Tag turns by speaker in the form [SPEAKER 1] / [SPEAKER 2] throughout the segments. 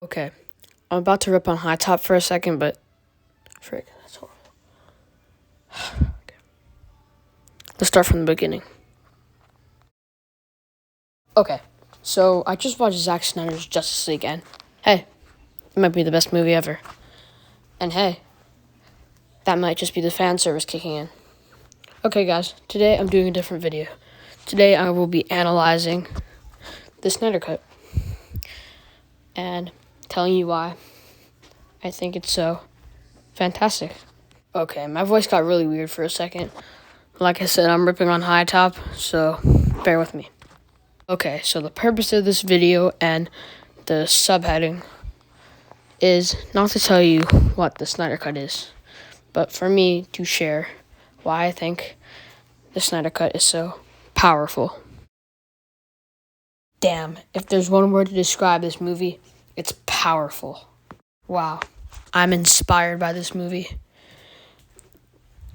[SPEAKER 1] Okay, I'm about to rip on High Top for a second, but frick, that's horrible. Okay. Let's start from the beginning. Okay, so I just watched Zack Snyder's Justice League, and hey, it might be the best movie ever. And hey, that might just be the fan service kicking in. Okay, guys, today I'm doing a different video. Today I will be analyzing the Snyder Cut and telling you why I think it's so fantastic. Okay, my voice got really weird for a second. Like I said, I'm ripping on High Top, so bear with me. Okay, so the purpose of this video and the subheading is not to tell you what the Snyder Cut is, but for me to share why I think the Snyder Cut is so powerful. Damn, if there's one word to describe this movie, it's powerful. Wow, I'm inspired by this movie.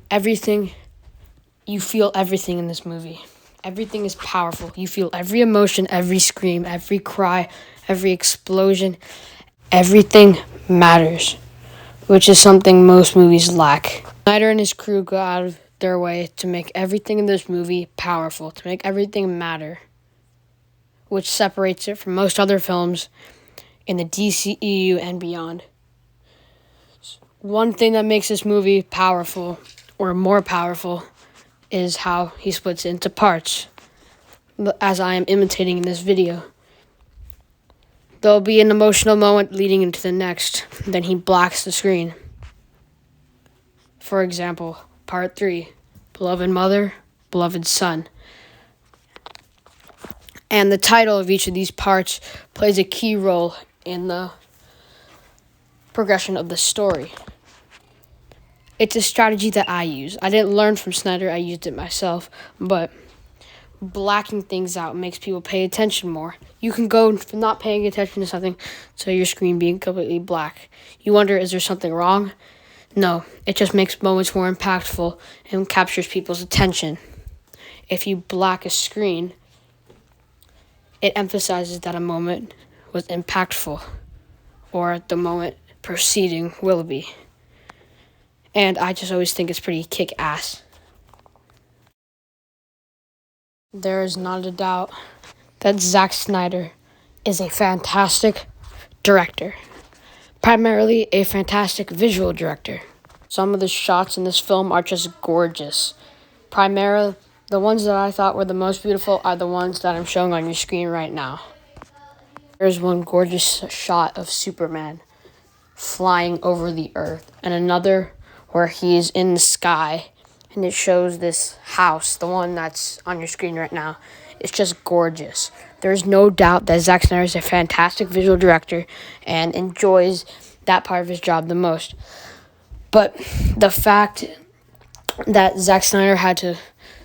[SPEAKER 1] You feel everything in this movie. Everything is powerful. You feel every emotion, every scream, every cry, every explosion. Everything matters, which is something most movies lack. Snyder and his crew go out of their way to make everything in this movie powerful, to make everything matter, which separates it from most other films in the DCEU and beyond. One thing that makes this movie powerful, or more powerful, is how he splits it into parts, as I am imitating in this video. There'll be an emotional moment leading into the next, then he blacks the screen. For example, part 3, Beloved Mother, Beloved Son. And the title of each of these parts plays a key role in the progression of the story. It's a strategy that I use. I didn't learn from Snyder, I used it myself, but blacking things out makes people pay attention more. You can go from not paying attention to something to your screen being completely black. You wonder, is there something wrong? No, it just makes moments more impactful and captures people's attention. If you black a screen, it emphasizes that a moment was impactful, or the moment preceding will be. And I just always think it's pretty kick-ass. There is not a doubt that Zack Snyder is a fantastic director. Primarily a fantastic visual director. Some of the shots in this film are just gorgeous. Primarily, the ones that I thought were the most beautiful are the ones that I'm showing on your screen right now. There's one gorgeous shot of Superman flying over the earth, and another where he is in the sky, and it shows this house, the one that's on your screen right now. It's just gorgeous. There's no doubt that Zack Snyder is a fantastic visual director and enjoys that part of his job the most. But the fact that Zack Snyder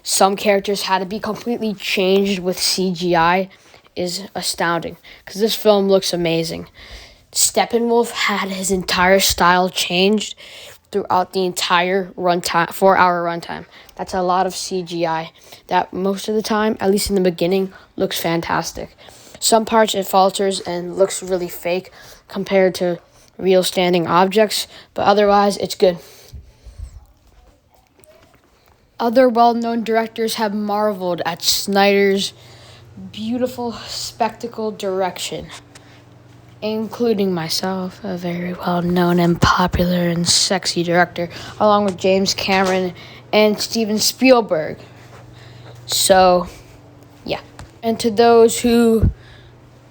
[SPEAKER 1] some characters had to be completely changed with CGI is astounding, because this film looks amazing. Steppenwolf had his entire style changed throughout the entire runtime, 4-hour runtime. That's a lot of CGI that most of the time, at least in the beginning, looks fantastic. Some parts it falters and looks really fake compared to real standing objects, but otherwise it's good. Other well-known directors have marveled at Snyder's beautiful spectacle direction, including myself, a very well-known and popular and sexy director, along with James Cameron and Steven Spielberg. So, yeah. And to those who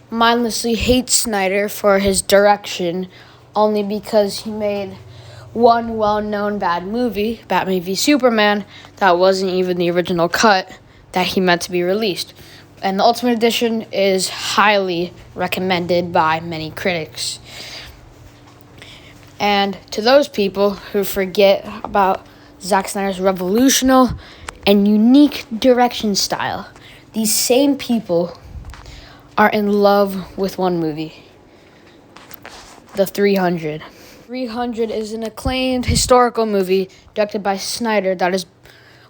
[SPEAKER 1] mindlessly hate Snyder for his direction only because he made one well-known bad movie, Batman v Superman, that wasn't even the original cut that he meant to be released. And the Ultimate Edition is highly recommended by many critics. And to those people who forget about Zack Snyder's revolutionary and unique direction style, these same people are in love with one movie, The 300. 300 is an acclaimed historical movie directed by Snyder that is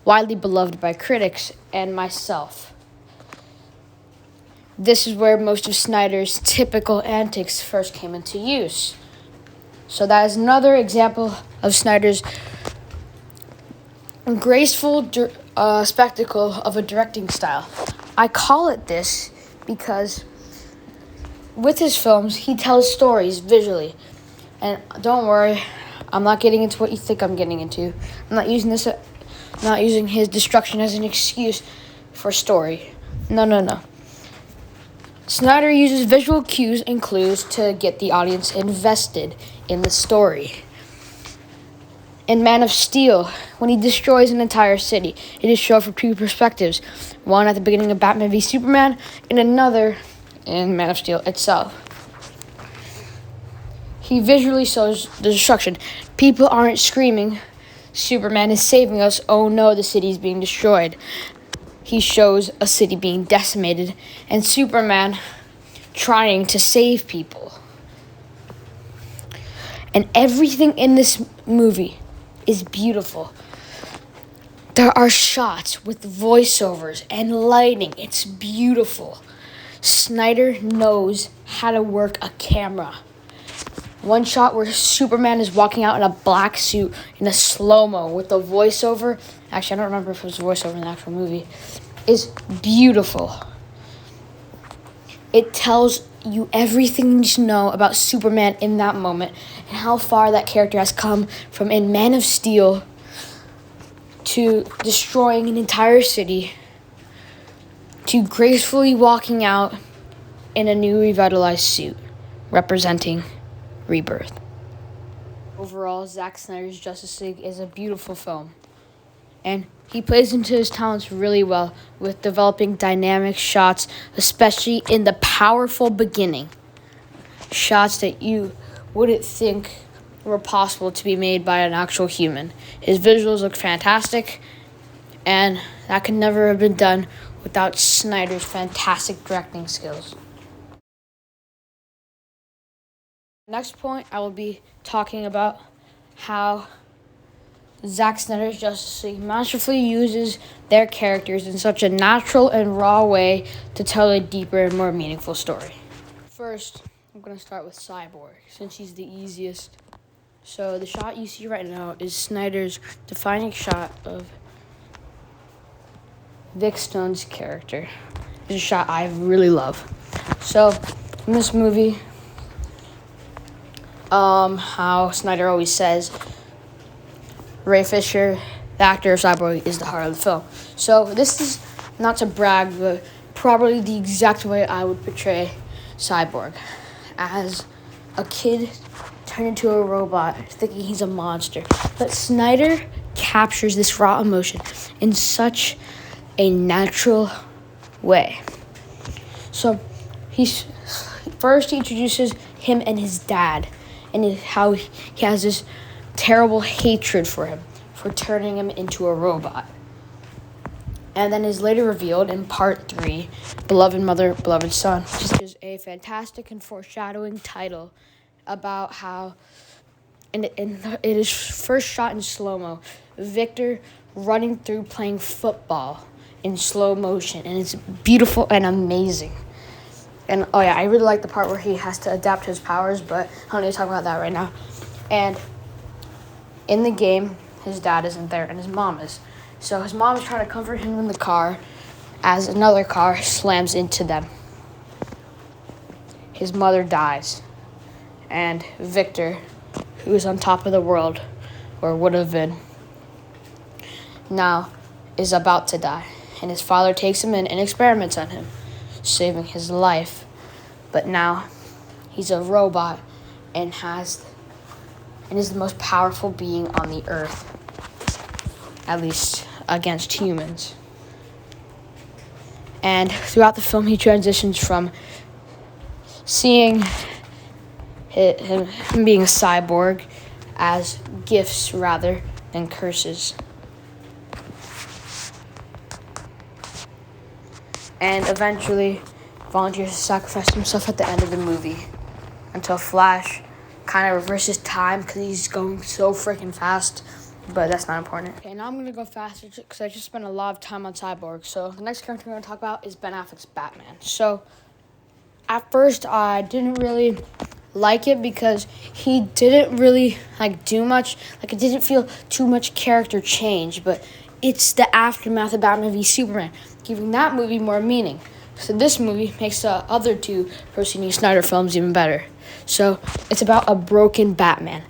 [SPEAKER 1] widely beloved by critics and myself. this is where most of Snyder's typical antics first came into use. So that is another example of Snyder's graceful spectacle of a directing style. I call it this because with his films, he tells stories visually. And don't worry, I'm not getting into what you think I'm getting into. I'm not using his destruction as an excuse for story. No. Snyder uses visual cues and clues to get the audience invested in the story. In Man of Steel, when he destroys an entire city, it is shown from two perspectives. One at the beginning of Batman v Superman, and another in Man of Steel itself. He visually shows the destruction. People aren't screaming, Superman is saving us, oh no, the city is being destroyed. He shows a city being decimated and Superman trying to save people. And everything in this movie is beautiful. There are shots with voiceovers and lighting. It's beautiful. Snyder knows how to work a camera. One shot where Superman is walking out in a black suit in a slow-mo with the voiceover. Actually, I don't remember if it was voiceover in the actual movie. Is beautiful. It tells you everything you need to know about Superman in that moment and how far that character has come from in Man of Steel to destroying an entire city to gracefully walking out in a new revitalized suit representing rebirth. Overall, Zack Snyder's Justice League is a beautiful film, and he plays into his talents really well with developing dynamic shots, especially in the powerful beginning. Shots that you wouldn't think were possible to be made by an actual human. His visuals look fantastic, and that could never have been done without Snyder's fantastic directing skills. Next point, I will be talking about how Zack Snyder's Justice League masterfully uses their characters in such a natural and raw way to tell a deeper and more meaningful story. First, I'm going to start with Cyborg, since he's the easiest. So the shot you see right now is Snyder's defining shot of Vic Stone's character. It's a shot I really love. So, in this movie, how Snyder always says, Ray Fisher, the actor of Cyborg, is the heart of the film. So this is not to brag, but probably the exact way I would portray Cyborg. As a kid turned into a robot, thinking he's a monster. But Snyder captures this raw emotion in such a natural way. So he introduces him and his dad, and how he has this terrible hatred for him for turning him into a robot. And then is later revealed in part 3, Beloved Mother, Beloved Son, which is a fantastic and foreshadowing title about how, and it is first shot in slow-mo, Victor running through playing football in slow motion, and it's beautiful and amazing. And I really like the part where he has to adapt his powers, but I don't need to talk about that right now. And in the game, his dad isn't there, and his mom is. So his mom is trying to comfort him in the car as another car slams into them. His mother dies, and Victor, who is on top of the world, or would have been, now is about to die. And his father takes him in and experiments on him, saving his life. But now he's a robot and is the most powerful being on the earth, at least against humans. And throughout the film, he transitions from seeing him being a cyborg as gifts rather than curses. And eventually volunteers to sacrifice himself at the end of the movie until Flash kind of reverses time because he's going so freaking fast, but that's not important. Okay, now I'm going to go faster because I just spent a lot of time on Cyborg. So the next character we're going to talk about is Ben Affleck's Batman. So At first, I didn't really like it because he didn't really do much. It didn't feel too much character change, but it's the aftermath of Batman v Superman, giving that movie more meaning. So this movie makes the other two preceding Snyder films even better. So it's about a broken Batman.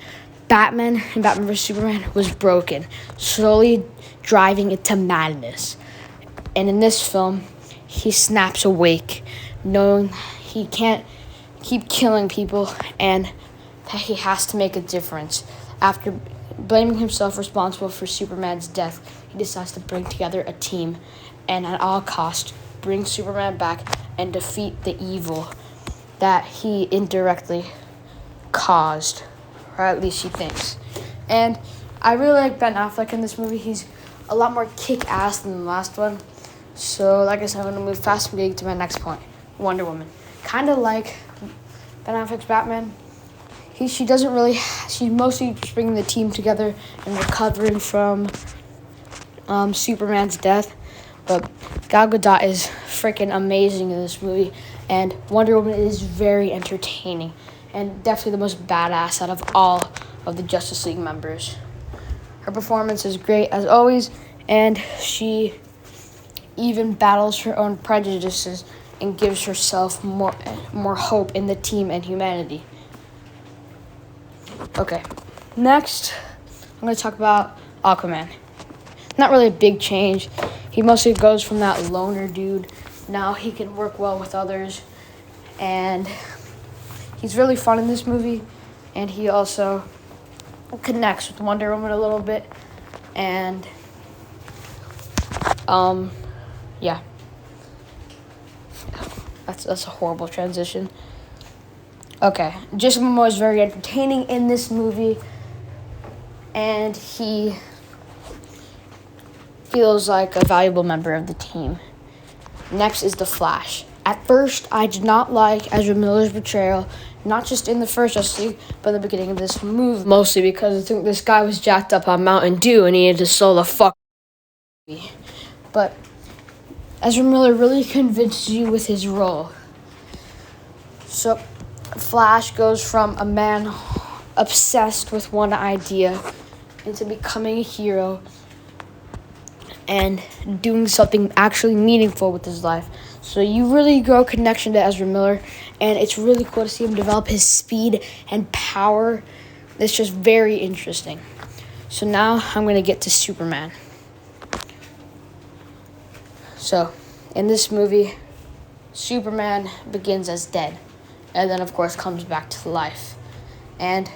[SPEAKER 1] Batman in Batman vs. Superman was broken, slowly driving into madness. And in this film, he snaps awake, knowing he can't keep killing people and that he has to make a difference. After blaming himself responsible for Superman's death, he decides to bring together a team and at all costs bring Superman back and defeat the evil that he indirectly caused, or at least he thinks. And I really like Ben Affleck in this movie. He's a lot more kick-ass than the last one. So, like I said, I'm going to move fast and big to my next point. Wonder Woman. Kind of like Ben Affleck's Batman. She's mostly just bringing the team together and recovering from Superman's death. But Gal Gadot is freaking amazing in this movie. And Wonder Woman is very entertaining. And definitely the most badass out of all of the Justice League members. Her performance is great as always. And she even battles her own prejudices and gives herself more hope in the team and humanity. Okay, next I'm going to talk about Aquaman. Not really a big change. He mostly goes from that loner dude. Now he can work well with others. And he's really fun in this movie. And he also connects with Wonder Woman a little bit. And, yeah. That's a horrible transition. Okay, Jason Momoa is very entertaining in this movie, and he feels like a valuable member of the team. Next is The Flash. At first, I did not like Ezra Miller's portrayal, not just in the first Justice League, but in the beginning of this movie, mostly because I think this guy was jacked up on Mountain Dew and he had to slow the fuck movie. But Ezra Miller really convinced you with his role. So Flash goes from a man obsessed with one idea into becoming a hero and doing something actually meaningful with his life. So you really grow a connection to Ezra Miller, and it's really cool to see him develop his speed and power. It's just very interesting. So now I'm going to get to Superman. So in this movie, Superman begins as dead. And then, of course, comes back to life. And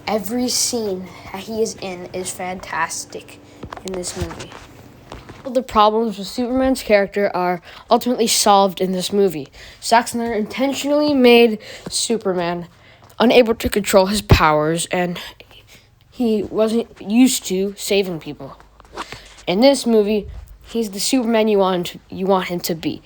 [SPEAKER 1] every scene that he is in is fantastic in this movie. All the problems with Superman's character are ultimately solved in this movie. Zack Snyder intentionally made Superman unable to control his powers, and he wasn't used to saving people. In this movie, he's the Superman you want him to be.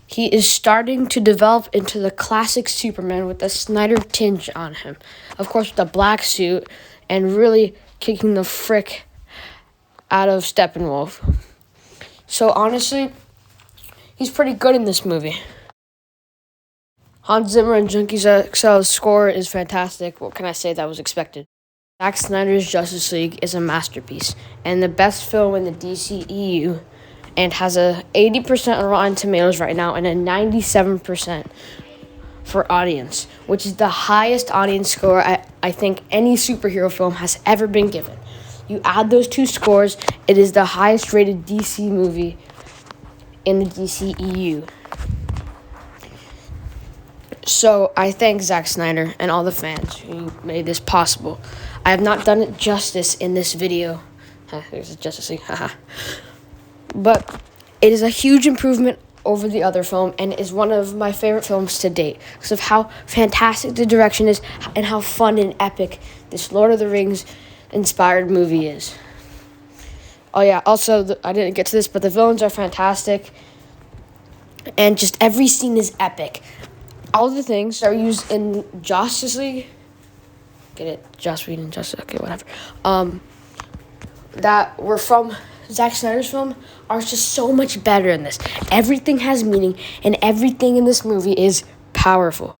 [SPEAKER 1] He is starting to develop into the classic Superman with a Snyder tinge on him. Of course, with the black suit and really kicking the frick out of Steppenwolf. So honestly, he's pretty good in this movie. Hans Zimmer and Junkie XL's score is fantastic. What can I say that was expected? Zack Snyder's Justice League is a masterpiece and the best film in the DCEU. And has a 80% on Rotten Tomatoes right now and a 97% for audience, which is the highest audience score I think any superhero film has ever been given. You add those two scores, it is the highest rated DC movie in the DCEU. So I thank Zack Snyder and all the fans who made this possible. I have not done it justice in this video. There's Justice League, haha. But it is a huge improvement over the other film and is one of my favorite films to date because of how fantastic the direction is and how fun and epic this Lord of the Rings inspired movie is. Oh yeah, also, I didn't get to this, but the villains are fantastic and just every scene is epic. All the things are used in Justice League. Get it? Joss Whedon, okay, whatever. That were from Zack Snyder's film are just so much better in this. Everything has meaning, and everything in this movie is powerful.